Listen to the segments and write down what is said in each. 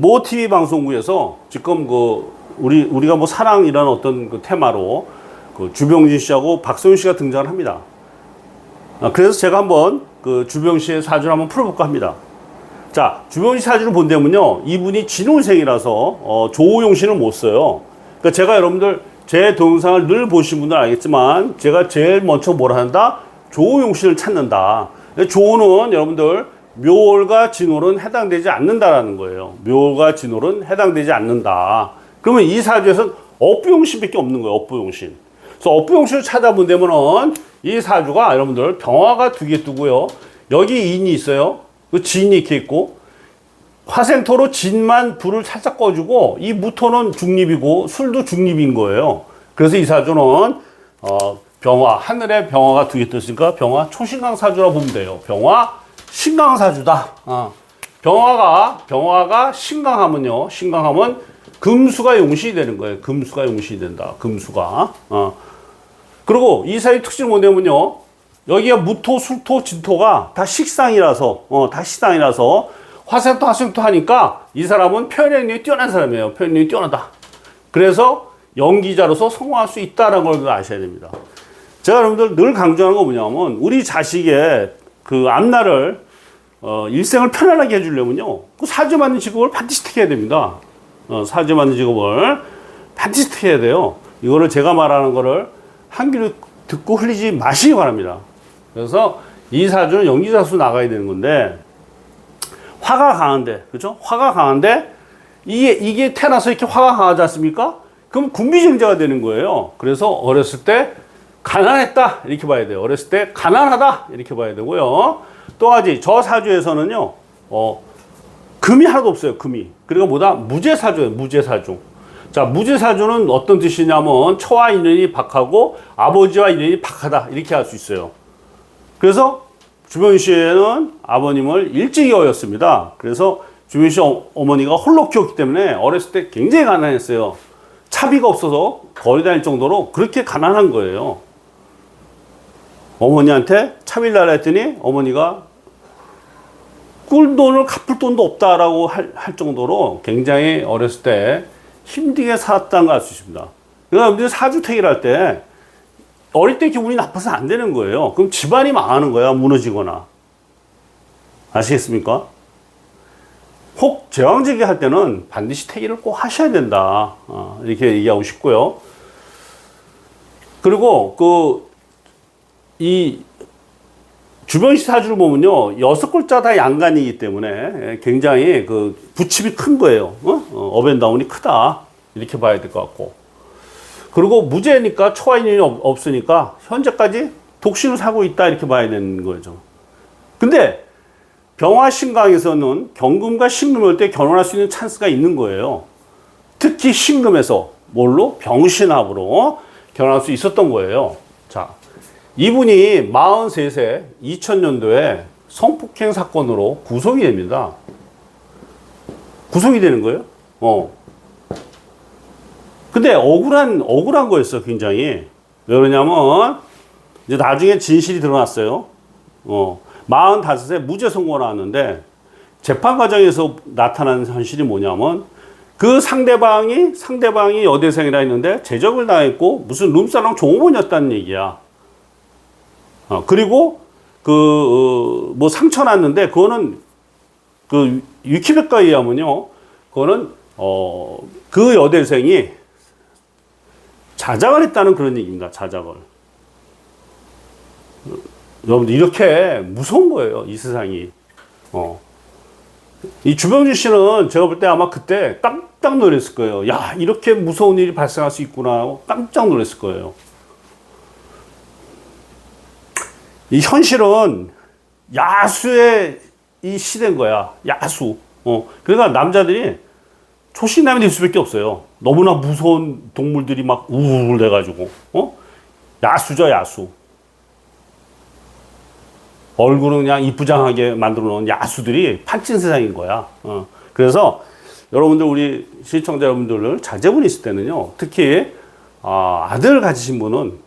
모 TV 방송국에서 지금 우리가 뭐 사랑이라는 어떤 그 테마로 그 주병진 씨하고 박소윤 씨가 등장을 합니다. 그래서 제가 한번 그 주병진 씨의 사주를 한번 풀어볼까 합니다. 자, 주병진 씨 사주를 본다면요, 이분이 진운생이라서 조우용 씨는 못 써요. 그러니까 제가 여러분들 제 동영상을 늘 보신 분들 알겠지만 제가 제일 먼저 뭘 한다? 조우용 씨를 찾는다. 조우는 여러분들 묘월과 진월은 해당되지 않는다라는 거예요. 묘월과 진월은 해당되지 않는다. 그러면 이 사주에서는 업부용신밖에 없는 거예요. 업부용신. 그래서 업부용신을 찾아본다면은 이 사주가 여러분들 병화가 2개 뜨고요. 여기 인이 있어요. 그 진이 이렇게 있고, 화생토로 진만 불을 살짝 꺼주고, 이 무토는 중립이고 술도 중립인 거예요. 그래서 이 사주는 병화, 하늘에 병화가 2개 떴으니까 병화 초신강 사주라고 보면 돼요. 병화 신강 사주다. 병화가 신강하면요, 신강하면 금수가 용신이 되는 거예요. 금수가 용신이 된다. 금수가. 그리고 이 사의 특징이 뭐냐면요, 여기가 무토, 술토, 진토가 다 식상이라서, 화생토 하니까 이 사람은 표현력이 뛰어난 사람이에요. 표현력이 뛰어나다. 그래서 연기자로서 성공할 수 있다는 걸 아셔야 됩니다. 제가 여러분들 늘 강조하는 거 뭐냐면, 우리 자식의 그 앞날을, 일생을 편안하게 해주려면요, 그 사주 맞는 직업을 반드시 택해야 됩니다. 사주 맞는 직업을 반드시 택해야 돼요. 이거를 제가 말하는 거를 한 귀로 듣고 흘리지 마시기 바랍니다. 그래서 이 사주는 연기자수 나가야 되는 건데, 화가 강한데, 그렇죠? 화가 강한데, 이게 태어나서 이렇게 화가 강하지 않습니까? 그럼 군비정자가 되는 거예요. 그래서 어렸을 때 가난했다, 이렇게 봐야 돼요. 어렸을 때 가난하다, 이렇게 봐야 되고요. 또 하지, 저 사주에서는요, 금이 하나도 없어요, 금이. 그리고 뭐다? 무제사주예요, 무제사주. 자, 무제사주는 어떤 뜻이냐면, 처와 인연이 박하고 아버지와 인연이 박하다, 이렇게 할 수 있어요. 그래서 주병진 씨는 아버님을 일찍이 어렸습니다. 그래서 주병진 씨 어머니가 홀로 키웠기 때문에 어렸을 때 굉장히 가난했어요. 차비가 없어서 거리 다닐 정도로 그렇게 가난한 거예요. 어머니한테 차비를 달라 했더니 어머니가 꿀돈을 갚을 돈도 없다라고 할 정도로 굉장히 어렸을 때 힘들게 살았다는 걸 알 수 있습니다. 그러니까 사주택일 할 때 어릴 때 기분이 나빠서 안 되는 거예요. 그럼 집안이 망하는 거야, 무너지거나. 아시겠습니까? 혹 제왕절개 할 때는 반드시 태기를 꼭 하셔야 된다. 이렇게 얘기하고 싶고요. 그리고 이 주변시 사주를 보면요, 6글자 다 양간이기 때문에 굉장히 그 부침이 큰 거예요. 업앤다운이 크다, 이렇게 봐야 될 것 같고. 그리고 무죄니까 초와 인연이 없으니까 현재까지 독신을 사고 있다, 이렇게 봐야 되는 거죠. 근데 병화 신강에서는 경금과 신금일 때 결혼할 수 있는 찬스가 있는 거예요. 특히 신금에서 뭘로? 병신합으로 결혼할 수 있었던 거예요. 자, 이분이 43세 2000년도에 성폭행 사건으로 구속이 됩니다. 구속이 되는 거예요. 근데 억울한 거였어, 굉장히. 왜 그러냐면, 이제 나중에 진실이 드러났어요. 45세 무죄 선고가 나왔는데, 재판 과정에서 나타난 현실이 뭐냐면, 그 상대방이 여대생이라 했는데, 제적을 당했고, 무슨 룸사롱 종업원이었다는 얘기야. 그리고, 뭐 상처 났는데, 그거는, 위키백과에 의하면요, 그거는, 그 여대생이 자작을 했다는 그런 얘기입니다. 자작을. 여러분들, 이렇게 무서운 거예요, 이 세상이. 이 주병진 씨는 제가 볼 때 아마 그때 깜짝 놀랐을 거예요. 야, 이렇게 무서운 일이 발생할 수 있구나 하고 깜짝 놀랐을 거예요. 이 현실은 야수의 이 시대인 거야. 야수. 그러니까 남자들이 초신남이 될 수밖에 없어요. 너무나 무서운 동물들이 막 우르르 해가지고, 야수죠, 야수. 얼굴은 그냥 이쁘장하게 만들어 놓은 야수들이 판찐 세상인 거야. 그래서 여러분들, 우리 시청자 여러분들 자제분이 있을 때는요, 특히, 아들 가지신 분은,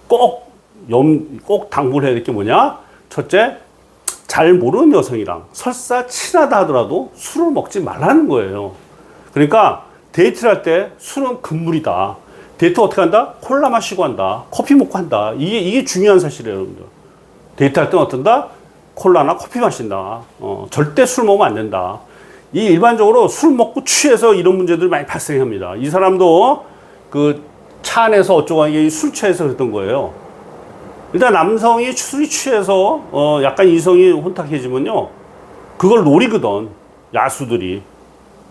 꼭 당부를 해야 될 게 뭐냐? 첫째, 잘 모르는 여성이랑 설사 친하다 하더라도 술을 먹지 말라는 거예요. 그러니까 데이트를 할 때 술은 금물이다. 데이트 어떻게 한다? 콜라 마시고 한다. 커피 먹고 한다. 이게 중요한 사실이에요, 여러분들. 데이트 할 때는 어떤다? 콜라나 커피 마신다. 절대 술 먹으면 안 된다. 이 일반적으로 술 먹고 취해서 이런 문제들이 많이 발생합니다. 이 사람도 그 차 안에서 어쩌고 하는 술 취해서 그랬던 거예요. 일단 남성이 술이 취해서 약간 이성이 혼탁해지면요, 그걸 노리거든, 야수들이.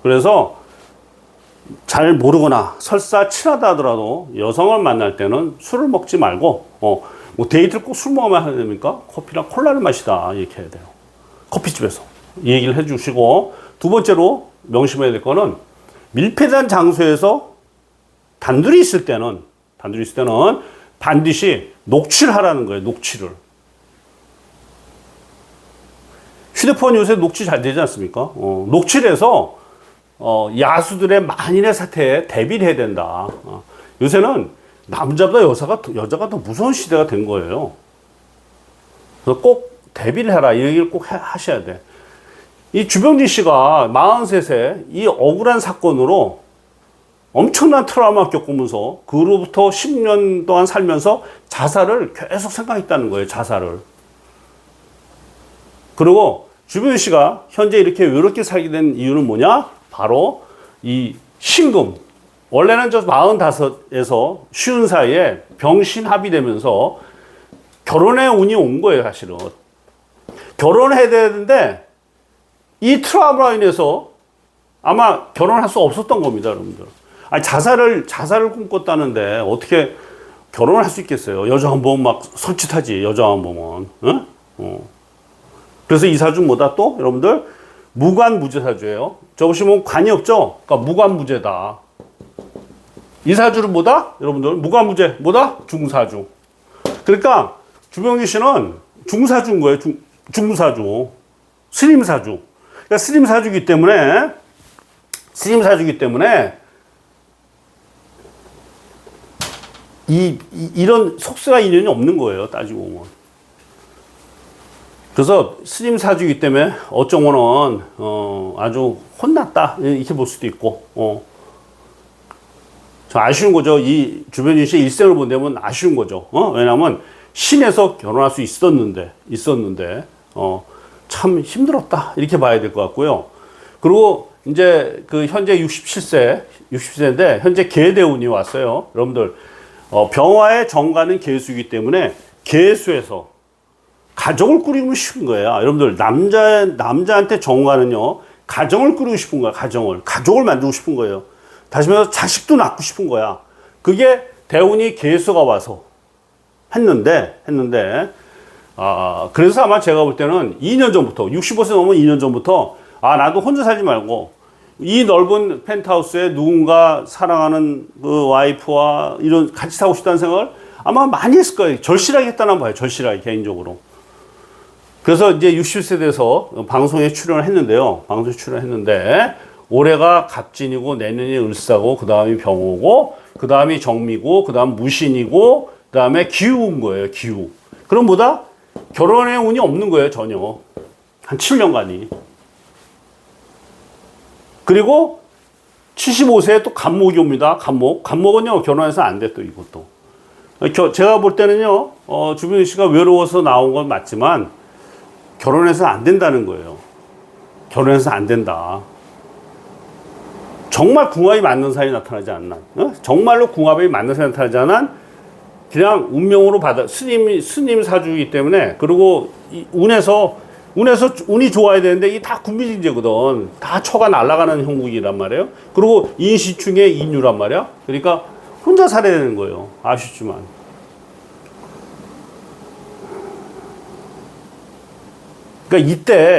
그래서 잘 모르거나 설사 친하다 하더라도 여성을 만날 때는 술을 먹지 말고, 뭐 데이트를 꼭 술 먹으면 해야 됩니까? 커피랑 콜라를 마시다 이렇게 해야 돼요. 커피집에서 이 얘기를 해주시고, 두 번째로 명심해야 될 거는 밀폐된 장소에서 단둘이 있을 때는 반드시 녹취를 하라는 거예요. 녹취를. 휴대폰 요새 녹취 잘 되지 않습니까? 녹취를 해서 야수들의 만일의 사태에 대비를 해야 된다. 요새는 남자보다 여자가 더 무서운 시대가 된 거예요. 그래서 꼭 대비를 해라. 이 얘기를 꼭 하셔야 돼. 이 주병진 씨가 43세 이 억울한 사건으로 엄청난 트라우마 겪으면서 그로부터 10년 동안 살면서 자살을 계속 생각했다는 거예요. 자살을. 그리고 주병진 씨가 현재 이렇게 외롭게 살게 된 이유는 뭐냐? 바로 이 신금. 원래는 저 45에서 50 사이에 병신합이 되면서 결혼의 운이 온 거예요, 사실은. 결혼해야 되는데 이 트라우마로 인해서 아마 결혼할 수 없었던 겁니다, 여러분들. 아니, 자살을 꿈꿨다는데 어떻게 결혼을 할 수 있겠어요? 여자 한 번 막 손짓하지, 여자 한 번은. 응? 그래서 이 사주는 뭐다 또? 여러분들, 무관무제사주예요. 저 보시면 관이 없죠? 그러니까 무관무제다. 이 사주는 뭐다? 여러분들, 무관무제, 뭐다? 중사주. 그러니까 주병진 씨는 중사주인 거예요. 중사주. 스님사주. 그러니까 스님사주기 때문에 이런 속세와 인연이 없는 거예요, 따지고 보면. 그래서 스님 사주이기 때문에 어쩌면은 아주 혼났다 이렇게 볼 수도 있고, 저 아쉬운 거죠. 이 주변인 씨의 일생을 본다면 아쉬운 거죠. 왜냐하면 신에서 결혼할 수 있었는데 참 힘들었다 이렇게 봐야 될 것 같고요. 그리고 이제 그 현재 60세인데 현재 계대운이 왔어요, 여러분들. 병화의 정관은 계수이기 때문에 계수에서 가정을 꾸리고 싶은 거예요. 여러분들, 남자한테 정관은요, 가정을 꾸리고 싶은 거야. 가족을 만들고 싶은 거예요. 다시 말해서 자식도 낳고 싶은 거야. 그게 대운이 계수가 와서 했는데 그래서 아마 제가 볼 때는 2년 전부터 65세 넘은 2년 전부터 나도 혼자 살지 말고 이 넓은 펜트하우스에 누군가 사랑하는 그 와이프와 이런 같이 살고 싶다는 생각을 아마 많이 했을 거예요. 절실하게 했다는 봐요. 절실하게, 개인적으로. 그래서 이제 60세 돼서 방송에 출연을 했는데요. 올해가 갑진이고 내년이 을사고 그 다음이 병호고 그 다음이 정미고 그 다음 무신이고 그 다음에 기우인 거예요. 기우. 그럼 뭐다? 결혼의 운이 없는 거예요. 전혀. 한 7년간이. 그리고 75세에 또 간목이 옵니다. 간목은요, 결혼해서 안 돼, 또 이것도. 제가 볼 때는요, 주병진 씨가 외로워서 나온 건 맞지만, 결혼해서 안 된다는 거예요. 결혼해서 안 된다. 정말 궁합이 맞는 사람이 나타나지 않나. 정말로 궁합이 맞는 사람이 나타나지 않은 그냥 운명으로 스님 사주이기 때문에, 그리고 운이 좋아야 되는데 이게 다 군비진제거든. 다 처가 날아가는 형국이란 말이에요. 그리고 인시충의 인유란 말이야. 그러니까 혼자 살아야 되는 거예요. 아쉽지만. 그러니까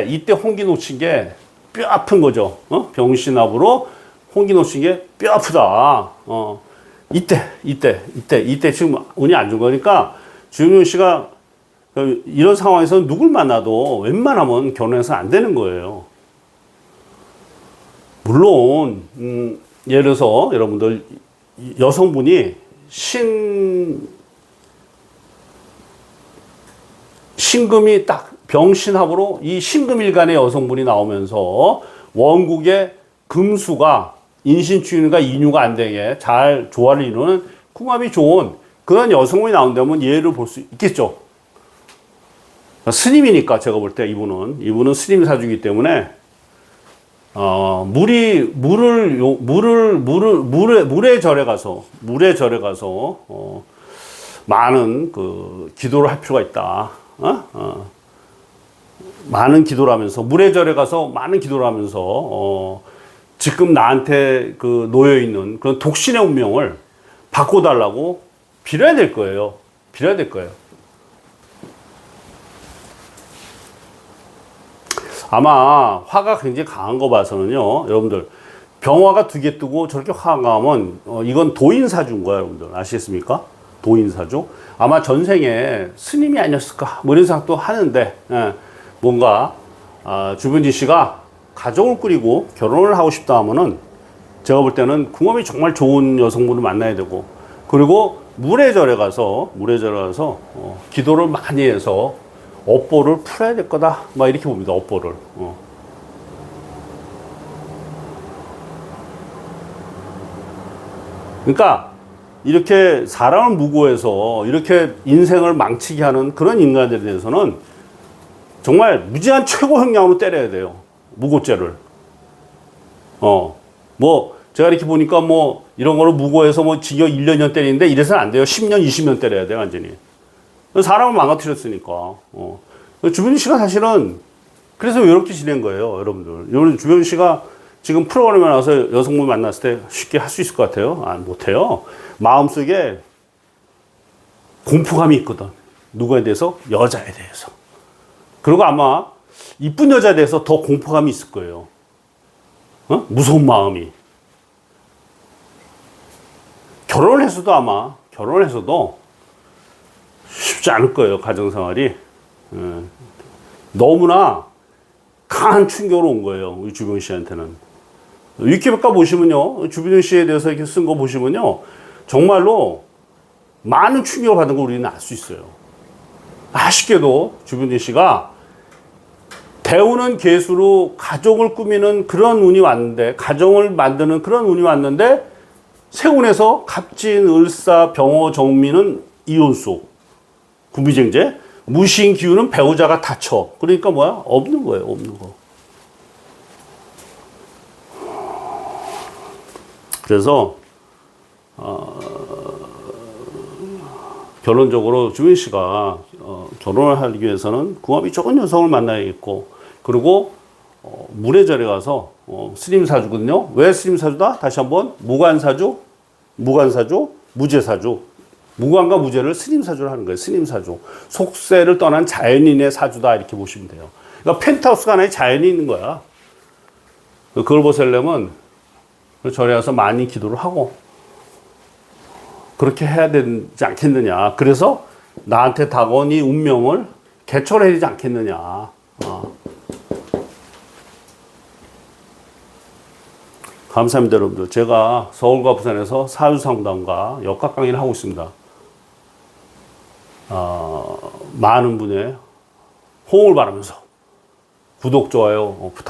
이때 홍기 놓친 게 뼈 아픈 거죠. 병신합으로 홍기 놓친 게 뼈 아프다. 이때 지금 운이 안 좋은 거니까 주영윤 씨가 이런 상황에서 누굴 만나도 웬만하면 결혼해서 안 되는 거예요. 물론 예를 들어서 여러분들, 여성분이 신금이 딱 병신합으로 이 신금일간의 여성분이 나오면서 원국의 금수가 인신충과 인유가 안 되게 잘 조화를 이루는 궁합이 좋은 그런 여성분이 나온다면 예를 볼 수 있겠죠. 스님이니까 제가 볼 때 이분은 스님 사주이기 때문에 물에 절에 가서 많은 그 기도를 할 필요가 있다. 많은 기도를 하면서 물에 절에 가서 많은 기도를 하면서 지금 나한테 그 놓여 있는 그런 독신의 운명을 바꿔달라고 빌어야 될 거예요. 빌어야 될 거예요. 아마 화가 굉장히 강한 거 봐서는요, 여러분들 병화가 2개 뜨고 저렇게 화가 강하면 이건 도인사주인 거예요, 여러분들 아시겠습니까? 도인사주. 아마 전생에 스님이 아니었을까 뭐 이런 생각도 하는데 뭔가 주변지 씨가 가족을 꾸리고 결혼을 하고 싶다 하면은 제가 볼 때는 궁합이 정말 좋은 여성분을 만나야 되고, 그리고 물의 절에 가서 기도를 많이 해서 업보를 풀어야 될 거다 막 이렇게 봅니다. 업보를. 그러니까 이렇게 사람을 무고해서 이렇게 인생을 망치게 하는 그런 인간들에 대해서는 정말 무지한 최고 형량으로 때려야 돼요. 무고죄를. 뭐 제가 이렇게 보니까 뭐 이런 거를 무고해서 뭐 징역 1년, 2년 때리는데 이래서는 안 돼요. 10년, 20년 때려야 돼요, 완전히. 사람을 망가뜨렸으니까. 주변 씨가 사실은 그래서 이렇게 지낸 거예요, 여러분들. 여러분 주변 씨가 지금 프로그램에 나와서 여성분 만났을 때 쉽게 할 수 있을 것 같아요? 못해요. 마음속에 공포감이 있거든. 누구에 대해서? 여자에 대해서. 그리고 아마 이쁜 여자에 대해서 더 공포감이 있을 거예요. 무서운 마음이. 결혼을 해서도 쉽지 않을 거예요, 가정생활이. 너무나 강한 충격으로 온 거예요, 우리 주변 씨한테는. 위키백과 보시면요, 주변 씨에 대해서 이렇게 쓴 거 보시면요, 정말로 많은 충격을 받은 거 우리는 알 수 있어요. 아쉽게도 주변 씨가 배우는 계수로 가족을 꾸미는 그런 운이 왔는데, 가정을 만드는 그런 운이 왔는데, 세운에서 갑진, 을사, 병호, 정미는 이혼속, 구비쟁제, 무신 기운은 배우자가 다쳐. 그러니까 뭐야? 없는 거예요, 없는 거. 그래서 결론적으로 주인 씨가 결혼을 하기 위해서는 궁합이 좋은 여성을 만나야겠고, 그리고 물의 절에 가서 스님 사주거든요. 왜 스님 사주다? 다시 한번 무관사주, 무제사주. 무관과 무제를 스님 사주를 하는 거예요. 스님 사주. 속세를 떠난 자연인의 사주다 이렇게 보시면 돼요. 그러니까 펜트하우스가 하나의 자연이 있는 거야. 그걸 보시려면 절에 가서 많이 기도를 하고 그렇게 해야 되지 않겠느냐. 그래서 나한테 다가온 이 운명을 개척해야 되지 않겠느냐. 감사합니다, 여러분들. 제가 서울과 부산에서 사주상담과 역학 강의를 하고 있습니다. 많은 분의 호응을 바라면서 구독, 좋아요 부탁드립니다.